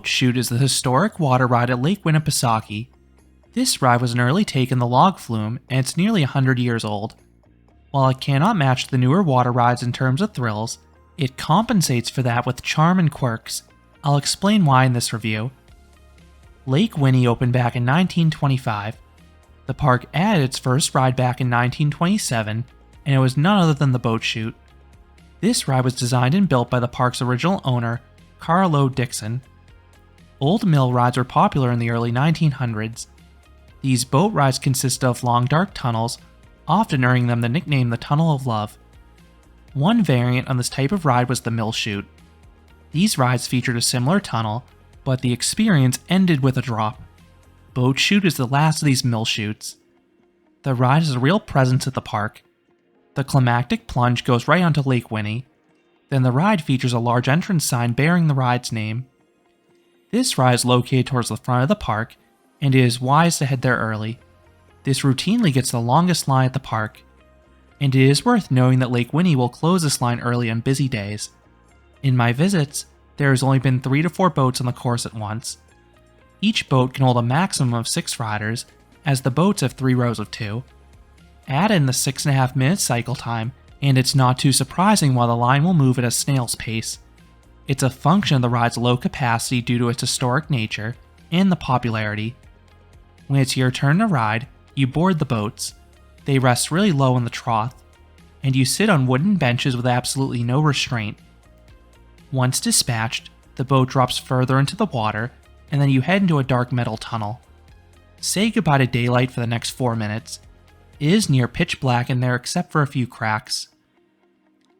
Chute is the historic water ride at Lake Winnepesaukah. This ride was an early take in the log flume, and it's nearly 100 years old. While it cannot match the newer water rides in terms of thrills, it compensates for that with charm and quirks. I'll explain why in this review. Lake Winnie opened back in 1925. The park added its first ride back in 1927, and it was none other than the Chute. This ride was designed and built by the park's original owner, Carlo Dixon. Old mill rides were popular in the early 1900s. These boat rides consist of long dark tunnels, often earning them the nickname the Tunnel of Love. One variant on this type of ride was the Mill Chute. These rides featured a similar tunnel, but the experience ended with a drop. Chute is the last of these mill chutes. The ride has a real presence at the park. The climactic plunge goes right onto Lake Winnie. Then the ride features a large entrance sign bearing the ride's name. This ride is located towards the front of the park, and it is wise to head there early. This routinely gets the longest line at the park, and it is worth knowing that Lake Winnie will close this line early on busy days. In my visits, there has only been 3 to 4 boats on the course at once. Each boat can hold a maximum of 6 riders, as the boats have 3 rows of 2. Add in the 6.5 minute cycle time, and it's not too surprising why the line will move at a snail's pace. It's a function of the ride's low capacity due to its historic nature and the popularity. When it's your turn to ride, you board the boats. They rest really low in the trough, and you sit on wooden benches with absolutely no restraint. Once dispatched, the boat drops further into the water, and then you head into a dark metal tunnel. Say goodbye to daylight for the next 4 minutes. It is near pitch black in there except for a few cracks.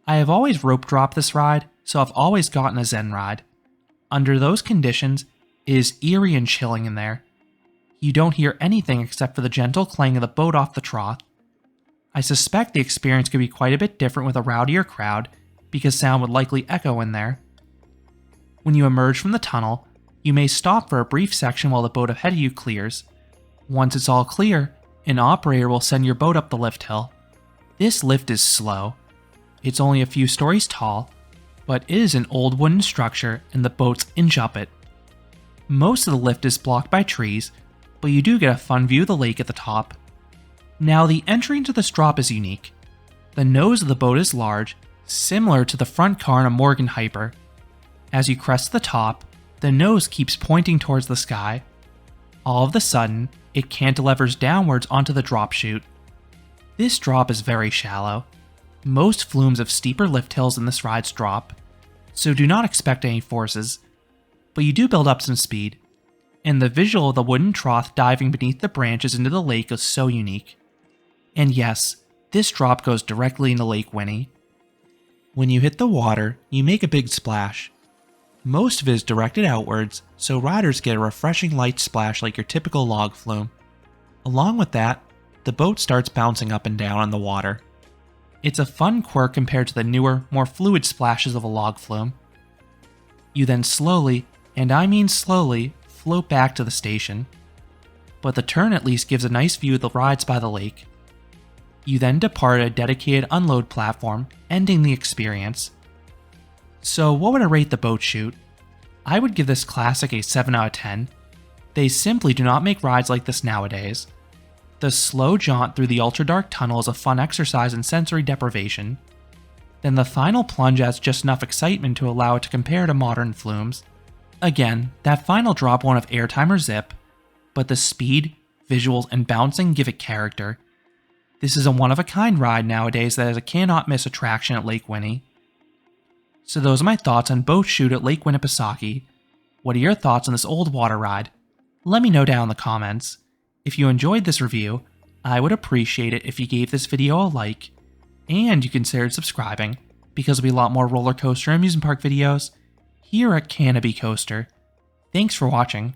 I have always rope dropped this ride, so I've always gotten a Zen ride. Under those conditions, it is eerie and chilling in there. You don't hear anything except for the gentle clang of the boat off the trough. I suspect the experience could be quite a bit different with a rowdier crowd, because sound would likely echo in there. When you emerge from the tunnel, you may stop for a brief section while the boat ahead of you clears. Once it's all clear, an operator will send your boat up the lift hill. This lift is slow. It's only a few stories tall, but it is an old wooden structure and the boats inch up it. Most of the lift is blocked by trees, but you do get a fun view of the lake at the top. Now the entry into this drop is unique. The nose of the boat is large, similar to the front car in a Morgan Hyper. As you crest the top, the nose keeps pointing towards the sky. All of a sudden, it cantilevers downwards onto the drop chute. This drop is very shallow. Most flumes have steeper lift hills in this ride's drop, so do not expect any forces, but you do build up some speed, and the visual of the wooden trough diving beneath the branches into the lake is so unique. And yes, this drop goes directly into Lake Winnie. When you hit the water, you make a big splash. Most of it is directed outwards, so riders get a refreshing light splash like your typical log flume. Along with that, the boat starts bouncing up and down on the water. It's a fun quirk compared to the newer, more fluid splashes of a log flume. You then slowly, and I mean slowly, float back to the station. But the turn at least gives a nice view of the rides by the lake. You then depart at a dedicated unload platform, ending the experience. So what would I rate the Chute? I would give this classic a 7 out of 10. They simply do not make rides like this nowadays. The slow jaunt through the ultra-dark tunnel is a fun exercise in sensory deprivation. Then the final plunge adds just enough excitement to allow it to compare to modern flumes. Again, that final drop won't have airtime or zip, but the speed, visuals, and bouncing give it character. This is a one-of-a-kind ride nowadays that is a cannot-miss attraction at Lake Winnie. So those are my thoughts on Chute at Lake Winnepesaukah. What are your thoughts on this old water ride? Let me know down in the comments. If you enjoyed this review, I would appreciate it if you gave this video a like, and you considered subscribing, because there'll be a lot more roller coaster and amusement park videos here at Canopy Coaster. Thanks for watching.